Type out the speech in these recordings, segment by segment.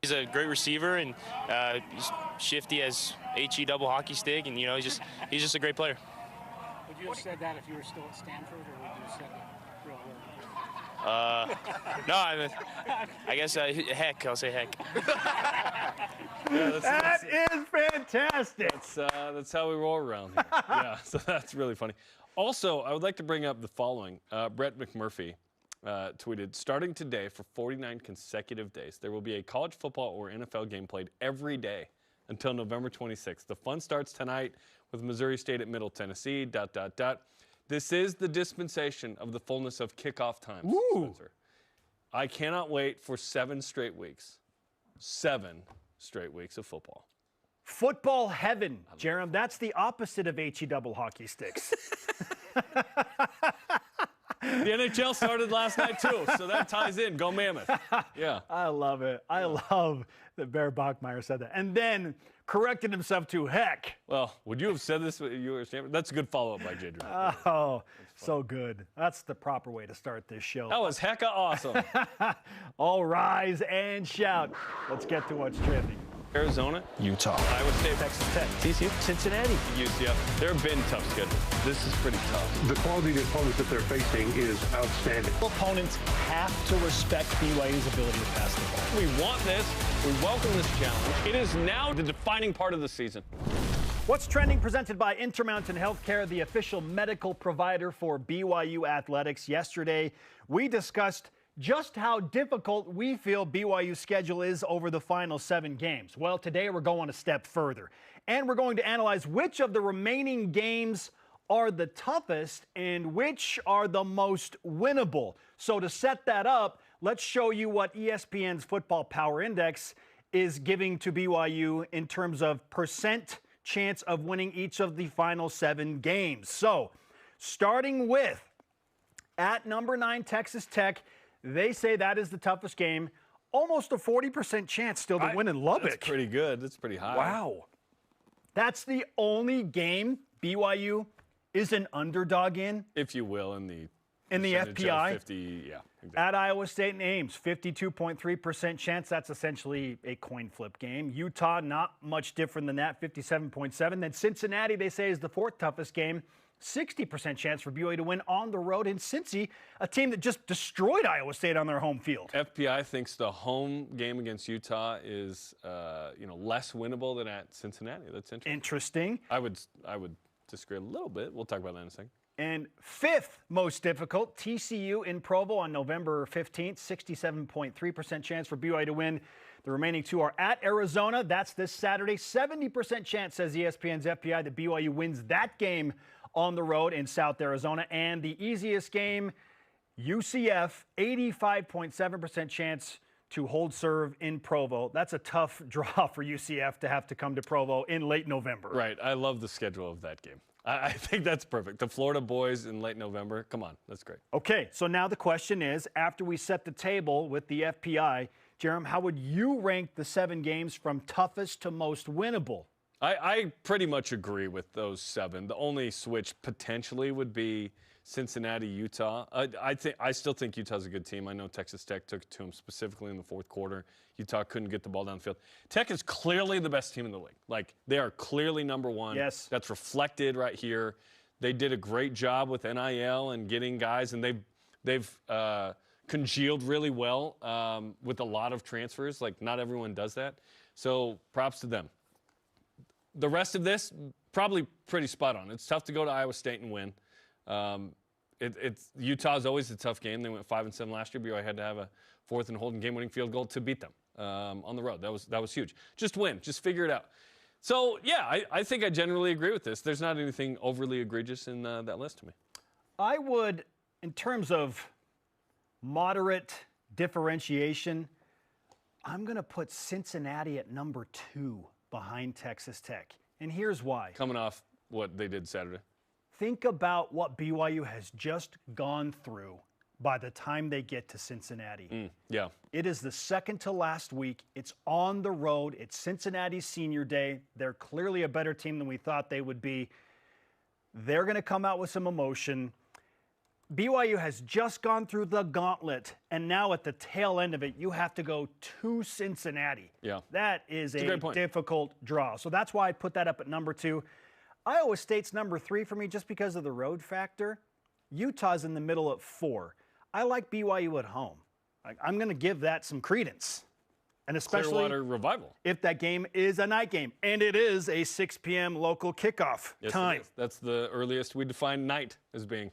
He's a great receiver, and he's shifty as HE double hockey stick, and he's just a great player. Would you have said that if you were still at Stanford, or would you have said it real No, I guess heck. I'll say heck. Yeah, that is fantastic. That's how we roll around here. Yeah, so that's really funny. Also, I would like to bring up the following. Brett McMurphy tweeted, starting today for 49 consecutive days, there will be a college football or NFL game played every day until November 26th. The fun starts tonight with Missouri State at Middle Tennessee, ... This is the dispensation of the fullness of kickoff time, Spencer. I cannot wait for 7 straight weeks. 7 straight weeks of football. Football heaven, Jerem. That's the opposite of HE double hockey sticks. The NHL started last night, too, so that ties in. Go Mammoth. Yeah. I love it. I love that Bear Bachmeyer said that. And then corrected himself to heck. Well, would you have said this when you were Stanford? That's a good follow-up by Jadrian. Oh, so good. That's the proper way to start this show. That was hecka awesome. All rise and shout. Let's get to what's trending. Arizona, Utah, Iowa State, Texas Tech, TCU, Cincinnati, UCF. There have been tough schedules. This is pretty tough. The quality of the opponents that they're facing is outstanding. Opponents have to respect BYU's ability to pass the ball. We want this. We welcome this challenge. It is now the defining part of the season. What's trending, presented by Intermountain Healthcare, the official medical provider for BYU athletics. Yesterday, we discussed just how difficult we feel BYU's schedule is over the final 7 games. Well, today we're going a step further, and we're going to analyze which of the remaining games are the toughest and which are the most winnable. So to set that up, let's show you what ESPN's Football Power Index is giving to BYU in terms of percent chance of winning each of the final 7 games. So starting with at number 9, Texas Tech, they say that is the toughest game. Almost a 40% chance still to win in Lubbock. That's pretty good. That's pretty high. Wow. That's the only game BYU is an underdog in. If you will, in the FPI. 50, yeah. Exactly. At Iowa State and Ames, 52.3% chance. That's essentially a coin flip game. Utah, not much different than that, 57.7. Then Cincinnati, they say, is the 4th toughest game. 60% chance for BYU to win on the road in Cincy, a team that just destroyed Iowa State on their home field. FPI thinks the home game against Utah is, less winnable than at Cincinnati. That's interesting. I would disagree a little bit. We'll talk about that in a second. And 5th most difficult, TCU in Provo on November 15th, 67.3% chance for BYU to win. The remaining 2 are at Arizona. That's this Saturday. 70% chance, says ESPN's FPI, that BYU wins that game on the road in South Arizona. And the easiest game, UCF, 85.7% chance to hold serve in Provo. That's a tough draw for UCF to have to come to Provo in late November. Right. I love the schedule of that game. I think that's perfect. The Florida boys in late November. Come on. That's great. Okay. So now the question is, after we set the table with the FPI, Jerem, how would you rank the 7 games from toughest to most winnable? I pretty much agree with those 7. The only switch potentially would be Cincinnati, Utah. I still think Utah's a good team. I know Texas Tech took it to them specifically in the 4th quarter. Utah couldn't get the ball down the field. Tech is clearly the best team in the league. Like, they are clearly number 1. Yes. That's reflected right here. They did a great job with NIL and getting guys, and they've congealed really well with a lot of transfers. Like, not everyone does that. So props to them. The rest of this, probably pretty spot on. It's tough to go to Iowa State and win. Utah's always a tough game. They went 5-7 last year. BYU had to have a 4th and holding game-winning field goal to beat them on the road. That was huge. Just win. Just figure it out. So, yeah, I think I generally agree with this. There's not anything overly egregious in that list to me. I would, in terms of moderate differentiation, I'm going to put Cincinnati at number 2 behind Texas Tech. And here's why. Coming off what they did Saturday. Think about what BYU has just gone through by the time they get to Cincinnati. Yeah. It is the second to last week. It's on the road. It's Cincinnati's senior day. They're clearly a better team than we thought they would be. They're going to come out with some emotion. BYU has just gone through the gauntlet, and now at the tail end of it, you have to go to Cincinnati. Yeah. That is a a great point. difficult draw. So that's why I put that up at number 2. Iowa State's number 3 for me just because of the road factor. Utah's in the middle at 4. I like BYU at home. I'm going to give that some credence. And especially Clearwater Revival. if that game is a night game. And it is a 6 p.m. local kickoff time. It is. That's the earliest we define night as being.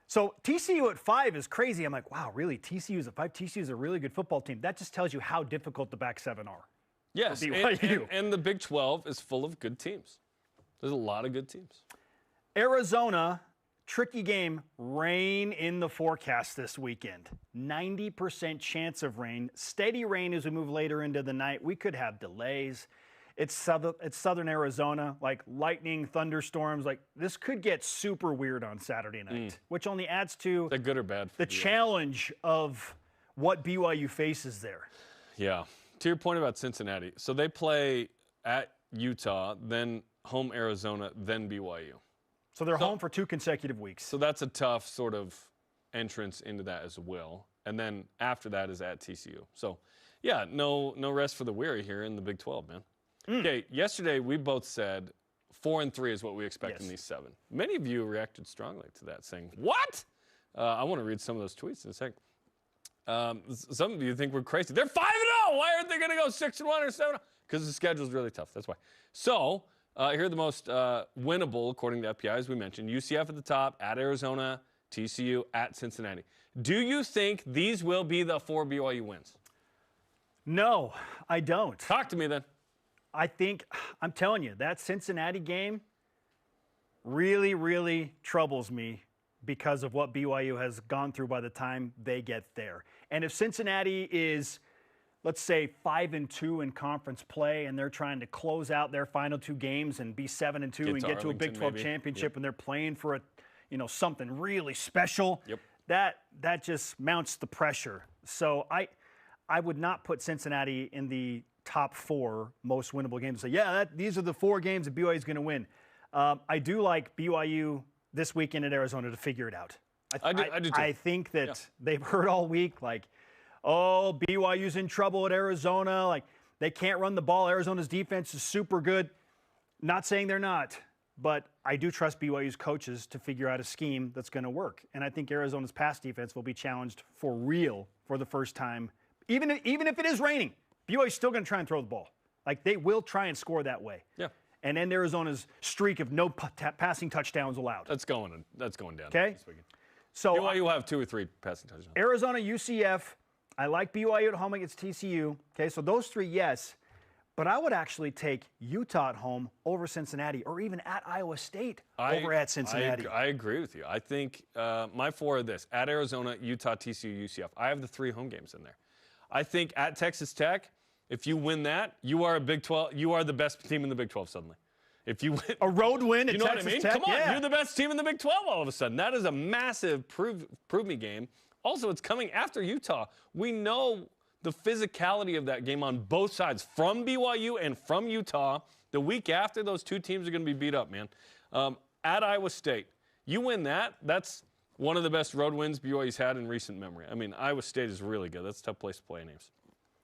So TCU at 5 is crazy. I'm like, wow, really? TCU's at 5? TCU's a really good football team. That just tells you how difficult the back 7 are. Yes, BYU. and the Big 12 is full of good teams. There's a lot of good teams. Arizona, tricky game, rain in the forecast this weekend. 90% chance of rain. Steady rain as we move later into the night. We could have delays. It's southern Arizona, like lightning, thunderstorms. Like this could get super weird on Saturday night, which only adds to Is that good or bad for the BYU? challenge of what BYU faces there. Yeah. To your point about Cincinnati, so they play at Utah, then home Arizona, then BYU. So they're home for 2 consecutive weeks. So that's a tough sort of entrance into that as well. And then after that is at TCU. So, yeah, no rest for the weary here in the Big 12, man. Okay, yesterday we both said 4-3 is what we expect in these 7. Many of you reacted strongly to that, saying, what? I want to read some of those tweets in a second. Some of you think we're crazy. They're 5-0. Why aren't they going to go 6-1 or 7-0? Because the schedule is really tough. That's why. So, here are the most winnable, according to FPI, as we mentioned. UCF at the top, at Arizona, TCU, at Cincinnati. Do you think these will be the 4 BYU wins? No, I don't. Talk to me then. I think, I'm telling you, that Cincinnati game really, really troubles me because of what BYU has gone through by the time they get there. And if Cincinnati is, let's say, 5-2 in conference play, and they're trying to close out their final 2 games and be 7-2 and get to a Big 12 championship, and they're playing for a, something really special, that just mounts the pressure. So I would not put Cincinnati in the top 4 most winnable games. And say, these are the 4 games that BYU is going to win. I do like BYU this weekend at Arizona to figure it out. I do too. I think that they've heard all week, like, oh, BYU's in trouble at Arizona. Like, they can't run the ball. Arizona's defense is super good. Not saying they're not, but I do trust BYU's coaches to figure out a scheme that's going to work. And I think Arizona's pass defense will be challenged for real for the first time. Even if it is raining, BYU's still going to try and throw the ball. Like, they will try and score that way. Yeah. And end Arizona's streak of no passing touchdowns allowed. That's going down. Okay. This weekend. So BYU will have 2 or 3 passing touchdowns. Arizona, UCF. I like BYU at home against TCU. Okay, so those 3, yes. But I would actually take Utah at home over Cincinnati, or even at Iowa State over at Cincinnati. I agree with you. I think my 4 are this: at Arizona, Utah, TCU, UCF. I have the 3 home games in there. I think at Texas Tech, if you win that, you are a Big 12. You are the best team in the Big 12 suddenly. If you win a road win at you know Texas what I mean? Tech, come on, you're the best team in the Big 12 all of a sudden. That is a massive prove me game. Also, it's coming after Utah. We know the physicality of that game on both sides, from BYU and from Utah. The week after, those 2 teams are going to be beat up, man. At Iowa State, you win that, that's one of the best road wins BYU's had in recent memory. I mean, Iowa State is really good. That's a tough place to play in Ames.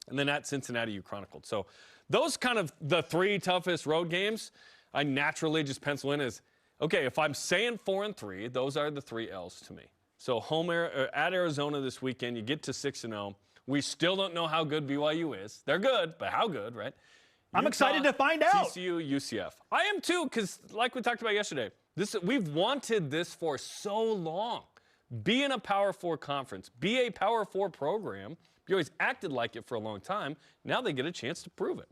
And then at Cincinnati, you chronicled. So those kind of the 3 toughest road games, I naturally just pencil in as, okay, if I'm saying 4-3, those are the 3 L's to me. So at Arizona this weekend, you get to 6-0. We still don't know how good BYU is. They're good, but how good, right? I'm excited to find out. TCU, UCF. I am too, because like we talked about yesterday, we've wanted this for so long. Be in a Power 4 conference. Be a Power 4 program. BYU's acted like it for a long time. Now they get a chance to prove it.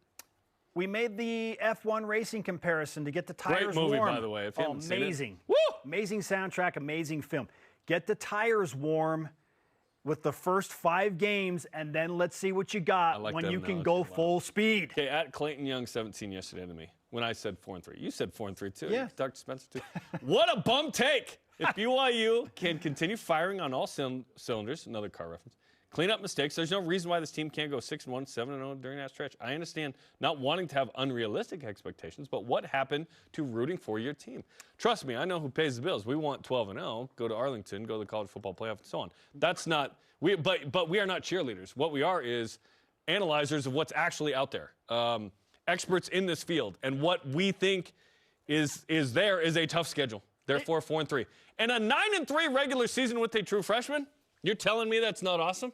We made the F1 racing comparison to get the tires Great movie, warm. by the way. If you haven't seen it. Amazing. Woo! Amazing soundtrack, amazing film. Get the tires warm with the first 5 games, and then let's see what you got when you can go full speed. Okay, at Clayton Young 17 yesterday to me, when I said 4-3. You said 4-3 too. Yeah. Dr. Spencer too. What a bum take. If BYU can continue firing on all cylinders, another car reference, Clean up mistakes. There's no reason why this team can't go 6-1, 7-0 during that stretch. I understand not wanting to have unrealistic expectations, but what happened to rooting for your team? Trust me, I know who pays the bills. We want 12-0, go to Arlington, go to the college football playoff, and so on. That's not but we are not cheerleaders. What we are is analyzers of what's actually out there. Experts in this field, and what we think is a tough schedule. Therefore, 4-3. And a 9-3 regular season with a true freshman? You're telling me that's not awesome?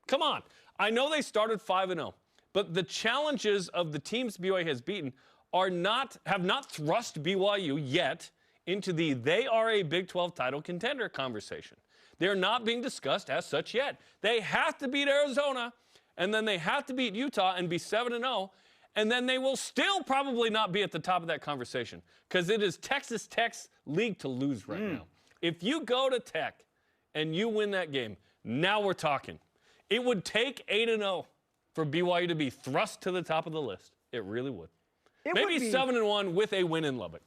Come on. I know they started 5-0, but the challenges of the teams BYU has beaten have not thrust BYU yet into they are a Big 12 title contender conversation. They're not being discussed as such yet. They have to beat Arizona, and then they have to beat Utah and be 7-0, and then they will still probably not be at the top of that conversation because it is Texas Tech's league to lose right now. If you go to Tech and you win that game, now we're talking. It would take 8-0 for BYU to be thrust to the top of the list. It really would. Maybe 7-1 with a win in Lubbock.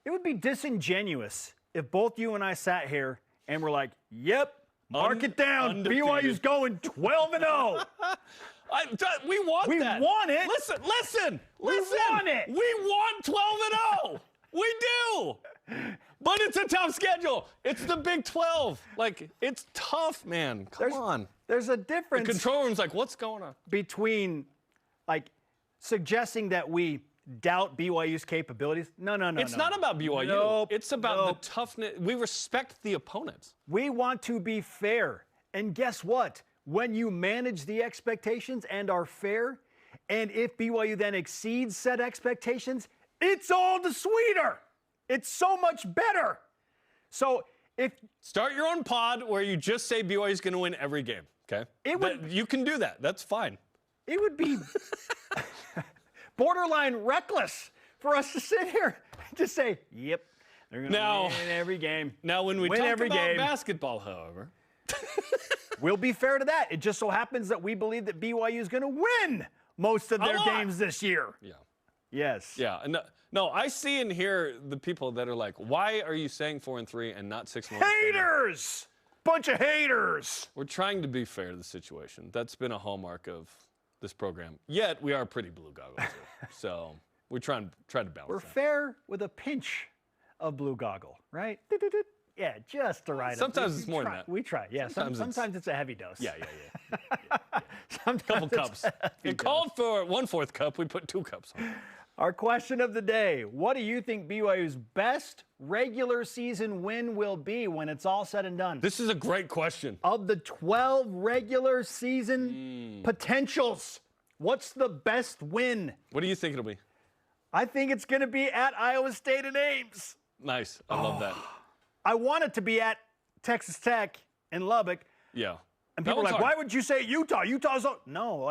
It would be disingenuous if both you and I sat here and were like, yep, mark it down. Undefeated. BYU's going 12-0. We want that. We want it. Listen. We want it. We want 12-0. We do. But it's a tough schedule. It's the Big 12. Like, it's tough, man. Come on. There's a difference. The control room's like, what's going on? Between, like, suggesting that we doubt BYU's capabilities. No. It's not about BYU. Nope, it's about the toughness. We respect the opponents. We want to be fair. And guess what? When you manage the expectations and are fair, and if BYU then exceeds said expectations, it's all the sweeter. It's so much better. So start your own pod where you just say BYU is going to win every game, okay? You can do that. That's fine. It would be borderline reckless for us to sit here and just say, yep, they're going to win every game. Now, when we talk about basketball, however, we'll be fair to that. It just so happens that we believe that BYU is going to win most of their games this year. Yeah. Yes. Yeah. No, I see and hear the people that are like, why are you saying 4-3 and not 6-1? Haters! Bunch of haters! We're trying to be fair to the situation. That's been a hallmark of this program. Yet, we are pretty blue goggles here. So, we're trying to balance We're that. fair with a pinch of blue goggle, right? Yeah, just the right. Sometimes it's more than that. We try. Yeah, sometimes it's a heavy dose. Yeah. Sometimes Couple cups. It called for 1/4 cup. We put 2 cups on. Our question of the day, what do you think BYU's best regular season win will be when it's all said and done? This is a great question. Of the 12 regular season potentials, what's the best win? What do you think it'll be? I think it's going to be at Iowa State and Ames. Nice. I love that. I want it to be at Texas Tech and Lubbock. Yeah. And people are like, why would you say Utah? Utah's no.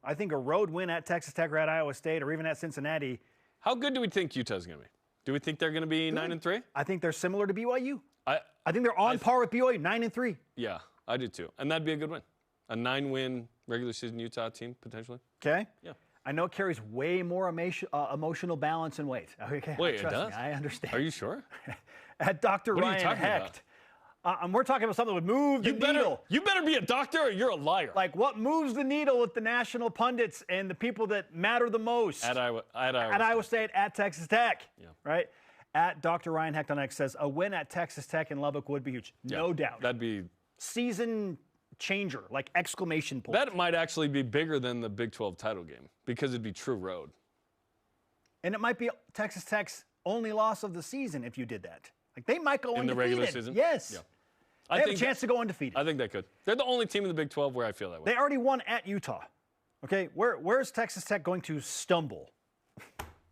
I think a road win at Texas Tech or at Iowa State or even at Cincinnati. How good do we think Utah's going to be? Do we think they're going to be 9-3? I think they're similar to BYU. I think they're on par with BYU, 9-3. Yeah, I do too. And that'd be a good win. A 9-win regular season Utah team, potentially. Okay. Yeah. I know it carries way more emotional balance and weight. Okay. Wait, trust it does? me, I understand. Are you sure? At Dr. What are you Ryan talking Hecht. We're talking about something that would move the needle. You better be a doctor or you're a liar. Like what moves the needle with the national pundits and the people that matter the most. At Iowa State, at Texas Tech. Yeah. Right? At Dr. Ryan Hecht on X says, a win at Texas Tech and Lubbock would be huge. Yeah, no doubt. That'd be season changer, like exclamation point. That might actually be bigger than the Big 12 title game because it'd be true road. And it might be Texas Tech's only loss of the season if you did that. Like they might go in undefeated. The regular season? Yes. Yeah. They have a chance to go undefeated. I think they could. They're the only team in the Big 12 where I feel that way. They already won at Utah. Okay, where's Texas Tech going to stumble?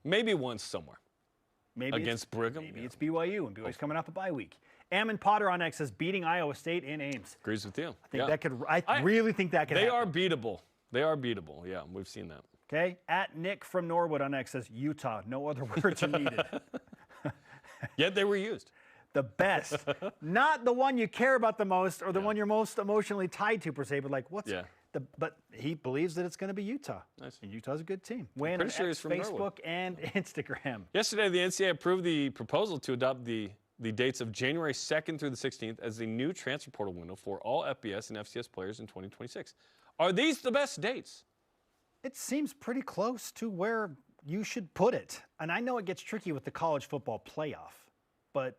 Maybe once somewhere. Maybe against Brigham. Maybe it's BYU, and BYU's coming off a bye week. Ammon Potter on X says beating Iowa State in Ames. Agrees with you. I think that could. I really think that could. They happen. are beatable. They are beatable. Yeah, we've seen that. Okay. At Nick from Norwood on X says Utah. No other words are needed. Yet they were used. The best, not the one you care about the most or the one you're most emotionally tied to per se, but like what's but he believes that it's going to be Utah. Nice. And Utah's a good team. Wayne on sure X, from Facebook Norwood. and Instagram. Yesterday, the NCAA approved the proposal to adopt the the dates of January 2nd through the 16th as the new transfer portal window for all FBS and FCS players in 2026. Are these the best dates? It seems pretty close to where you should put it. And I know it gets tricky with the college football playoff, but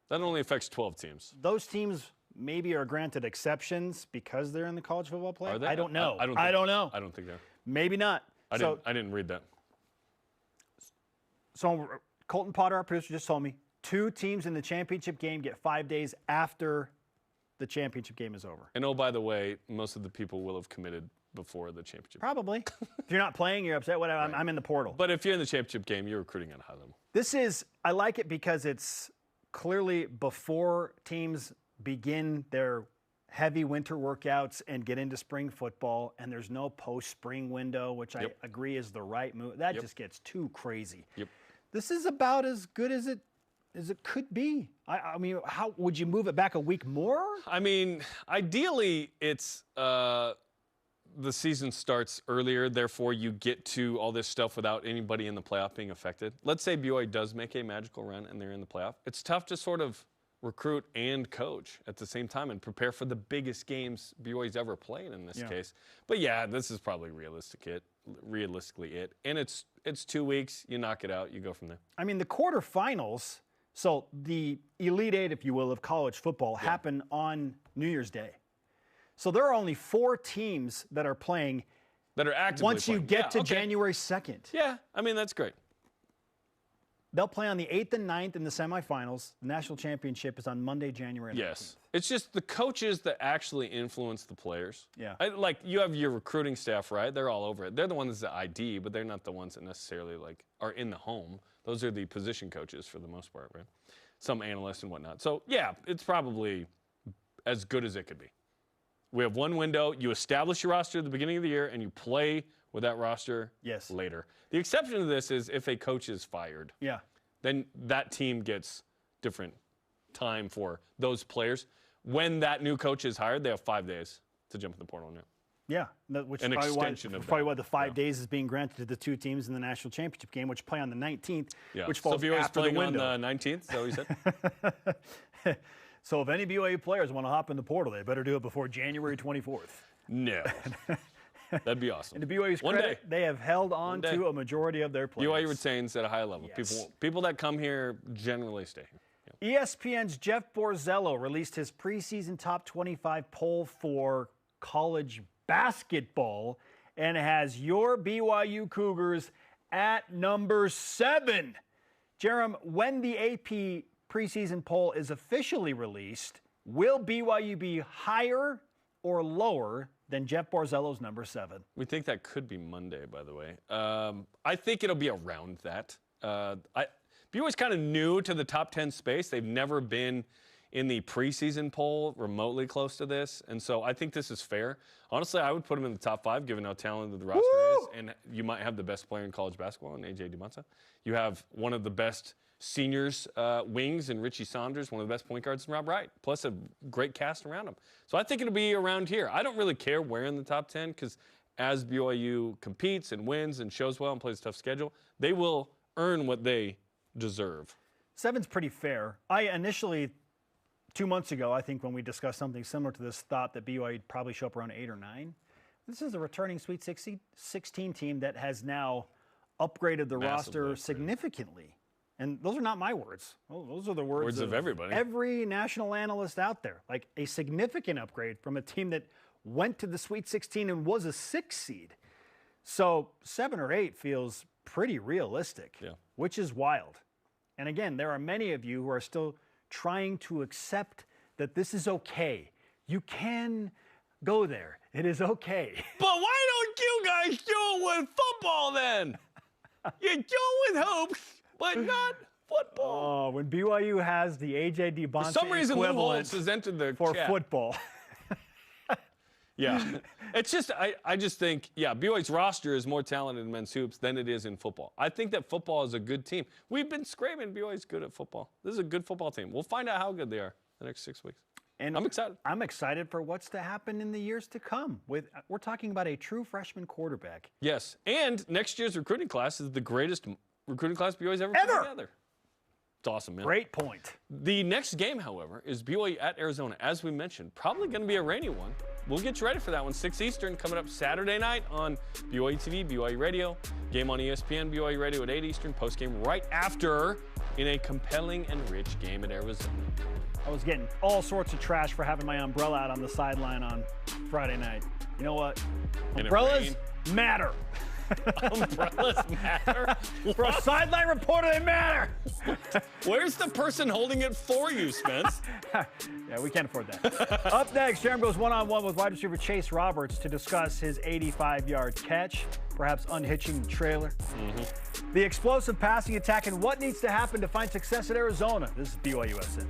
that only affects 12 teams. Those teams maybe are granted exceptions because they're in the college football playoff. Are they? I don't know. I don't know. I don't think they're. Maybe not. I didn't read that. So Colton Potter, our producer, just told me 2 teams in the championship game get 5 days after the championship game is over. And oh, by the way, most of the people will have committed before the championship. Probably. If you're not playing, you're upset. Whatever. Right. I'm in the portal. But if you're in the championship game, you're recruiting at a high level. I like it because it's clearly before teams begin their heavy winter workouts and get into spring football, and there's no post-spring window, which I agree is the right move. That just gets too crazy. Yep. This is about as good as it could be. I mean, how would you move it back a week more? I mean, ideally, it's the season starts earlier, therefore you get to all this stuff without anybody in the playoff being affected. Let's say BYU does make a magical run and they're in the playoff. It's tough to sort of recruit and coach at the same time and prepare for the biggest games BYU's ever played in this case. But yeah, this is probably realistically it. And it's 2 weeks, you knock it out, you go from there. I mean, the quarterfinals, so the Elite Eight, if you will, of college football happen on New Year's Day. So there are only 4 teams that are playing that are actively once you get to January 2nd. Yeah, I mean, that's great. They'll play on the 8th and 9th in the semifinals. The national championship is on Monday, January 19th. Yes. It's just the coaches that actually influence the players. Yeah. Like, you have your recruiting staff, right? They're all over it. They're the ones that ID, but they're not the ones that necessarily, like, are in the home. Those are the position coaches for the most part, right? Some analysts and whatnot. So, yeah, it's probably as good as it could be. We have one window. You establish your roster at the beginning of the year, and you play with that roster later. The exception to this is if a coach is fired. Yeah. Then that team gets different time for those players. When that new coach is hired, they have 5 days to jump in the portal now. Yeah, which An is extension of probably why the 5 days is being granted to the 2 teams in the national championship game, which play on the 19th, which falls after the window. On the 19th, is that what you said? So if any BYU players want to hop in the portal, they better do it before January 24th. No. That'd be awesome. And to BYU's credit, they have held on to a majority of their players. BYU retains at a high level. Yes. People that come here generally stay here. ESPN's Jeff Borzello released his preseason top 25 poll for college basketball and has your BYU Cougars at number 7. Jerem, when the AP preseason poll is officially released, will BYU be higher or lower than Jeff Borzello's number 7? We think that could be Monday, by the way. I think it'll be around that. BYU's kind of new to the top 10 space. They've never been in the preseason poll remotely close to this, and so I think this is fair. Honestly, I would put them in the top 5, given how talented the roster is, and you might have the best player in college basketball in A.J. DiMonta. You have one of the best seniors, wings, and Richie Saunders, one of the best point guards in Rob Wright, plus a great cast around him. So I think it'll be around here. I don't really care where in the top 10, because as BYU competes and wins and shows well and plays a tough schedule, they will earn what they deserve. 7's pretty fair. I initially, 2 months ago, I think when we discussed something similar to this, thought that BYU would probably show up around 8 or 9. This is a returning Sweet 16 team that has now upgraded the roster significantly. And those are not my words. Those are the words of everybody. Every national analyst out there. Like a significant upgrade from a team that went to the Sweet 16 and was a 6 seed. So 7 or 8 feels pretty realistic, which is wild. And again, there are many of you who are still trying to accept that this is okay. You can go there. It is okay. But why don't you guys do it with football then? You do it with hoops, but not football. Oh, when BYU has the A.J. DiMonta for some reason, Lou equivalent Holtz has entered the for chat. football. Yeah. It's just, I just think, BYU's roster is more talented in men's hoops than it is in football. I think that football is a good team. We've been screaming BYU's good at football. This is a good football team. We'll find out how good they are the next 6 weeks. And I'm excited. I'm excited for what's to happen in the years to come. We're talking about a true freshman quarterback. Yes. And next year's recruiting class is the greatest recruiting class BYU's ever put together. It's awesome, man. Great point. The next game, however, is BYU at Arizona. As we mentioned, probably going to be a rainy one. We'll get you ready for that one. 6 Eastern coming up Saturday night on BYUtv, BYU Radio. Game on ESPN, BYU Radio at 8 Eastern. Post-game right after in a compelling and rich game at Arizona. I was getting all sorts of trash for having my umbrella out on the sideline on Friday night. You know what? Umbrellas matter. Umbrellas matter? For a sideline reporter, they matter. Where's the person holding it for you, Spence? Yeah, we can't afford that. Up next, Jeremy goes one-on-one with wide receiver Chase Roberts to discuss his 85-yard catch, perhaps unhitching the trailer. The explosive passing attack and what needs to happen to find success at Arizona. This is BYUSN.